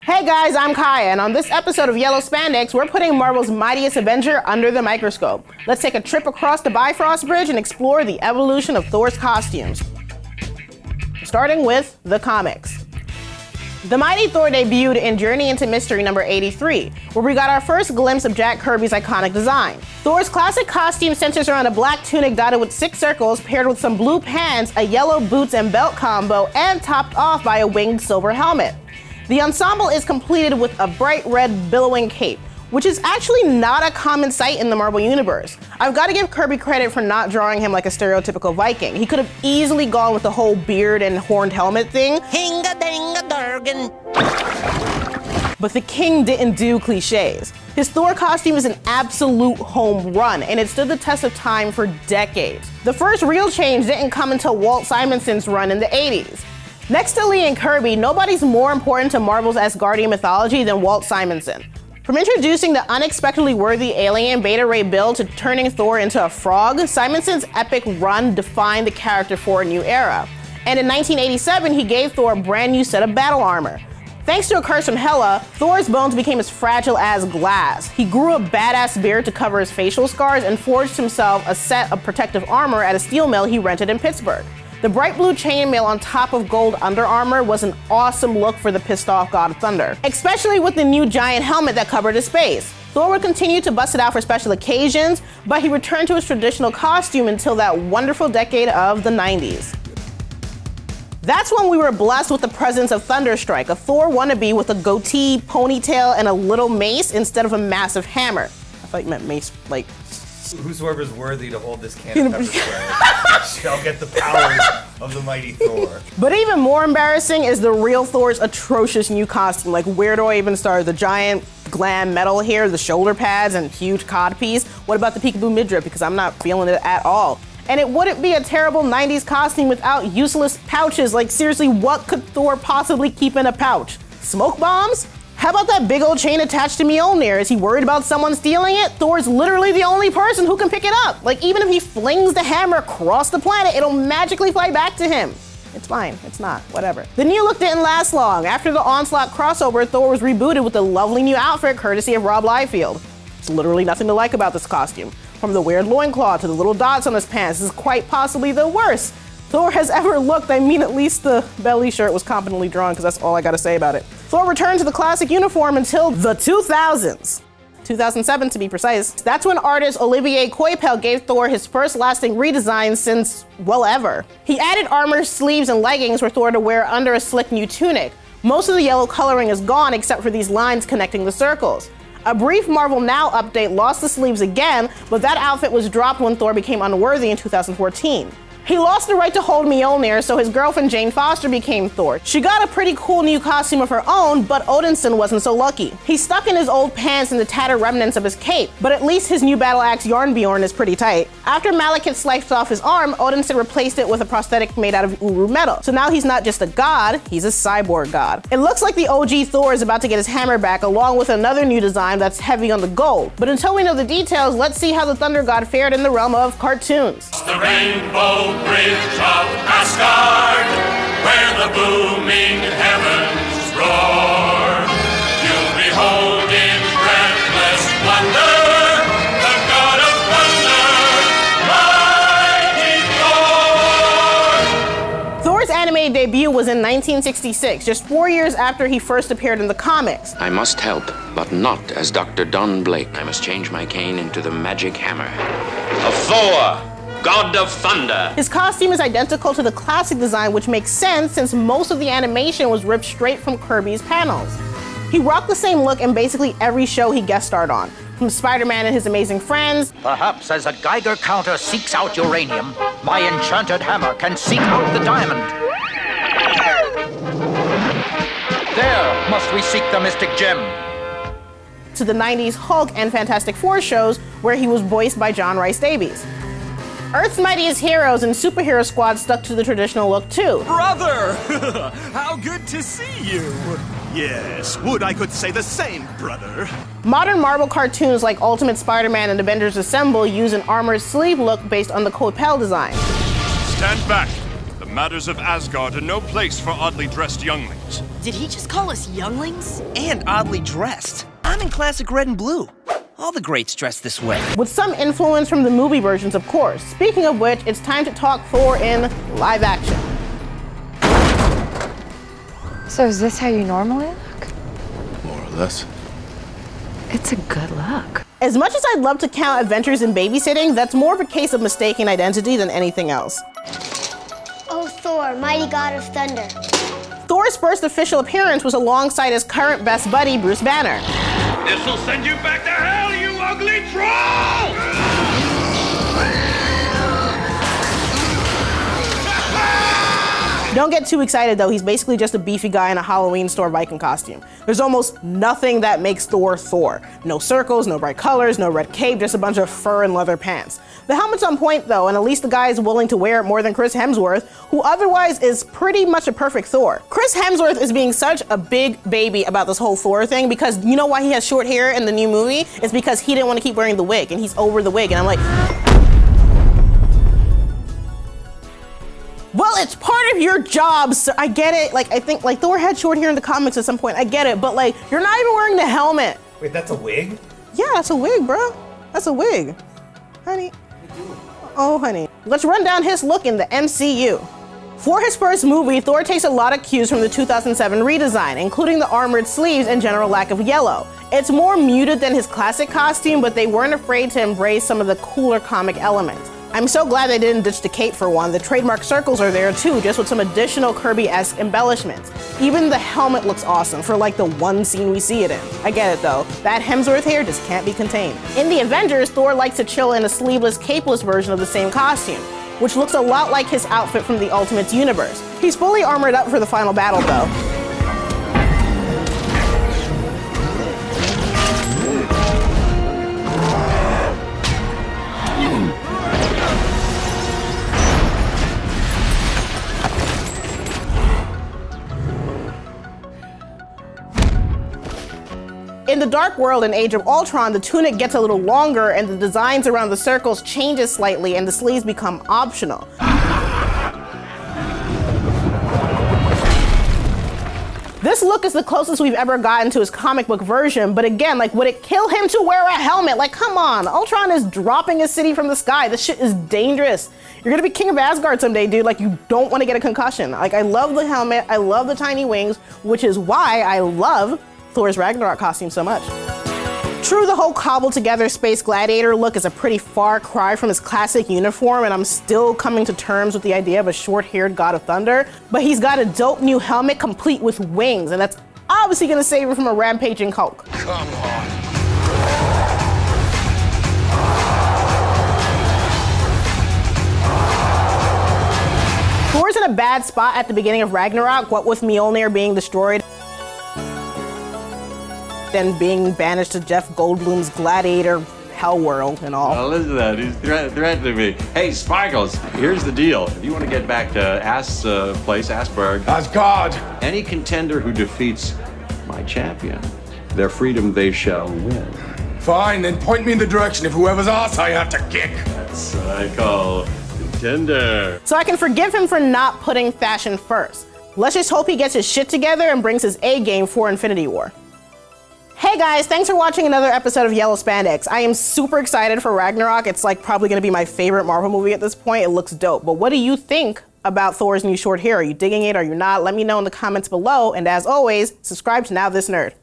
Hey guys, I'm Kaya, and on this episode of Yellow Spandex, we're putting Marvel's mightiest Avenger under the microscope. Let's take a trip across the Bifrost Bridge and explore the evolution of Thor's costumes. Starting with the comics. The Mighty Thor debuted in Journey into Mystery number 83, where we got our first glimpse of Jack Kirby's iconic design. Thor's classic costume centers around a black tunic dotted with 6 circles, paired with some blue pants, a yellow boots and belt combo, and topped off by a winged silver helmet. The ensemble is completed with a bright red billowing cape, which is actually not a common sight in the Marvel Universe. I've got to give Kirby credit for not drawing him like a stereotypical Viking. He could have easily gone with the whole beard and horned helmet thing. But the king didn't do cliches. His Thor costume is an absolute home run, and it stood the test of time for decades. The first real change didn't come until Walt Simonson's run in the 80s. Next to Lee and Kirby, nobody's more important to Marvel's Asgardian mythology than Walt Simonson. From introducing the unexpectedly worthy alien Beta Ray Bill to turning Thor into a frog, Simonson's epic run defined the character for a new era. And in 1987, he gave Thor a brand new set of battle armor. Thanks to a curse from Hela, Thor's bones became as fragile as glass. He grew a badass beard to cover his facial scars and forged himself a set of protective armor at a steel mill he rented in Pittsburgh. The bright blue chainmail on top of gold Under Armour was an awesome look for the pissed off God of Thunder, especially with the new giant helmet that covered his face. Thor would continue to bust it out for special occasions, but he returned to his traditional costume until that wonderful decade of the 90s. That's when we were blessed with the presence of Thunderstrike, a Thor wannabe with a goatee, ponytail, and a little mace instead of a massive hammer. I thought you meant mace, like... Whosoever's worthy to hold this can of pepper spray shall get the powers of the mighty Thor. But even more embarrassing is the real Thor's atrocious new costume. Like, where do I even start? The giant glam metal hair, the shoulder pads, and huge codpiece. What about the peekaboo midriff? Because I'm not feeling it at all. And it wouldn't be a terrible 90s costume without useless pouches. Like, seriously, what could Thor possibly keep in a pouch? Smoke bombs? How about that big old chain attached to Mjolnir? Is he worried about someone stealing it? Thor's literally the only person who can pick it up. Like, even if he flings the hammer across the planet, it'll magically fly back to him. It's fine, it's not, whatever. The new look didn't last long. After the Onslaught crossover, Thor was rebooted with a lovely new outfit courtesy of Rob Liefeld. There's literally nothing to like about this costume. From the weird loincloth to the little dots on his pants, this is quite possibly the worst Thor has ever looked. I mean, at least the belly shirt was competently drawn, because that's all I gotta say about it. Thor returned to the classic uniform until the 2000s. 2007 to be precise. That's when artist Olivier Coipel gave Thor his first lasting redesign since, well, ever. He added armor, sleeves, and leggings for Thor to wear under a slick new tunic. Most of the yellow coloring is gone except for these lines connecting the circles. A brief Marvel Now update lost the sleeves again, but that outfit was dropped when Thor became unworthy in 2014. He lost the right to hold Mjolnir, so his girlfriend Jane Foster became Thor. She got a pretty cool new costume of her own, but Odinson wasn't so lucky. He's stuck in his old pants and the tattered remnants of his cape, but at least his new battle axe Yarnbjorn is pretty tight. After Malekith sliced off his arm, Odinson replaced it with a prosthetic made out of Uru metal. So now he's not just a god, he's a cyborg god. It looks like the OG Thor is about to get his hammer back, along with another new design that's heavy on the gold. But until we know the details, let's see how the Thunder God fared in the realm of cartoons. The rainbow bridge of Asgard, where the booming heavens roar. You'll behold in breathless wonder the God of Thunder, mighty Thor. Thor's animated debut was in 1966, just 4 years after he first appeared in the comics. I must help, but not as Dr. Don Blake. I must change my cane into the magic hammer of Thor, God of Thunder. His costume is identical to the classic design, which makes sense since most of the animation was ripped straight from Kirby's panels. He rocked the same look in basically every show he guest starred on, from Spider-Man and His Amazing Friends. Perhaps as a Geiger counter seeks out uranium, my enchanted hammer can seek out the diamond. There must we seek the mystic gem. To the 90s Hulk and Fantastic Four shows, where he was voiced by John Rhys Davies. Earth's mightiest heroes and superhero squad stuck to the traditional look too. Brother! How good to see you! Yes, would I could say the same, brother. Modern Marvel cartoons like Ultimate Spider-Man and Avengers Assemble use an armored sleeve look based on the Coipel design. Stand back. The Matters of Asgard are no place for oddly dressed younglings. Did he just call us younglings? And oddly dressed. I'm in classic red and blue. All the greats dress this way. With some influence from the movie versions, of course. Speaking of which, it's time to talk Thor in live action. So is this how you normally look? More or less. It's a good look. As much as I'd love to count adventures in babysitting, that's more of a case of mistaken identity than anything else. Oh, Thor, mighty god of thunder. Thor's first official appearance was alongside his current best buddy, Bruce Banner. This'll send you back to hell, you ugly troll! Don't get too excited though, he's basically just a beefy guy in a Halloween store Viking costume. There's almost nothing that makes Thor Thor. No circles, no bright colors, no red cape, just a bunch of fur and leather pants. The helmet's on point though, and at least the guy is willing to wear it more than Chris Hemsworth, who otherwise is pretty much a perfect Thor. Chris Hemsworth is being such a big baby about this whole Thor thing because you know why he has short hair in the new movie? It's because he didn't want to keep wearing the wig, and he's over the wig, and I'm like, well, it's part of your job, so I get it. Like, I think, like, Thor had short hair in the comics at some point, I get it, but like, you're not even wearing the helmet. Wait, that's a wig? Yeah, that's a wig, bro. That's a wig. Honey. Oh, honey. Let's run down his look in the MCU. For his first movie, Thor takes a lot of cues from the 2007 redesign, including the armored sleeves and general lack of yellow. It's more muted than his classic costume, but they weren't afraid to embrace some of the cooler comic elements. I'm so glad they didn't ditch the cape for one. The trademark circles are there too, just with some additional Kirby-esque embellishments. Even the helmet looks awesome for like the one scene we see it in. I get it though, that Hemsworth hair just can't be contained. In the Avengers, Thor likes to chill in a sleeveless, capeless version of the same costume, which looks a lot like his outfit from the Ultimates universe. He's fully armored up for the final battle though. In the Dark World and Age of Ultron, the tunic gets a little longer and the designs around the circles changes slightly and the sleeves become optional. This look is the closest we've ever gotten to his comic book version, but again, like, would it kill him to wear a helmet? Like, come on, Ultron is dropping his city from the sky. This shit is dangerous. You're gonna be king of Asgard someday, dude. Like, you don't wanna get a concussion. Like, I love the helmet, I love the tiny wings, which is why I love Thor's Ragnarok costume so much. True, the whole cobbled together space gladiator look is a pretty far cry from his classic uniform, and I'm still coming to terms with the idea of a short-haired god of thunder, but he's got a dope new helmet complete with wings, and that's obviously gonna save him from a rampaging Hulk. Come on. Thor's in a bad spot at the beginning of Ragnarok, what with Mjolnir being destroyed and being banished to Jeff Goldblum's gladiator hell world and all. Oh, listen to that, he's threatening me. Hey, Sparkles, here's the deal. If you want to get back to Asgard, any contender who defeats my champion, their freedom they shall win. Fine, then point me in the direction of whoever's ass I have to kick. That's what I call contender. So I can forgive him for not putting fashion first. Let's just hope he gets his shit together and brings his A game for Infinity War. Hey guys, thanks for watching another episode of Yellow Spandex. I am super excited for Ragnarok. It's like probably gonna be my favorite Marvel movie at this point. It looks dope. But what do you think about Thor's new short hair? Are you digging it? Are you not? Let me know in the comments below. And as always, subscribe to Now This Nerd.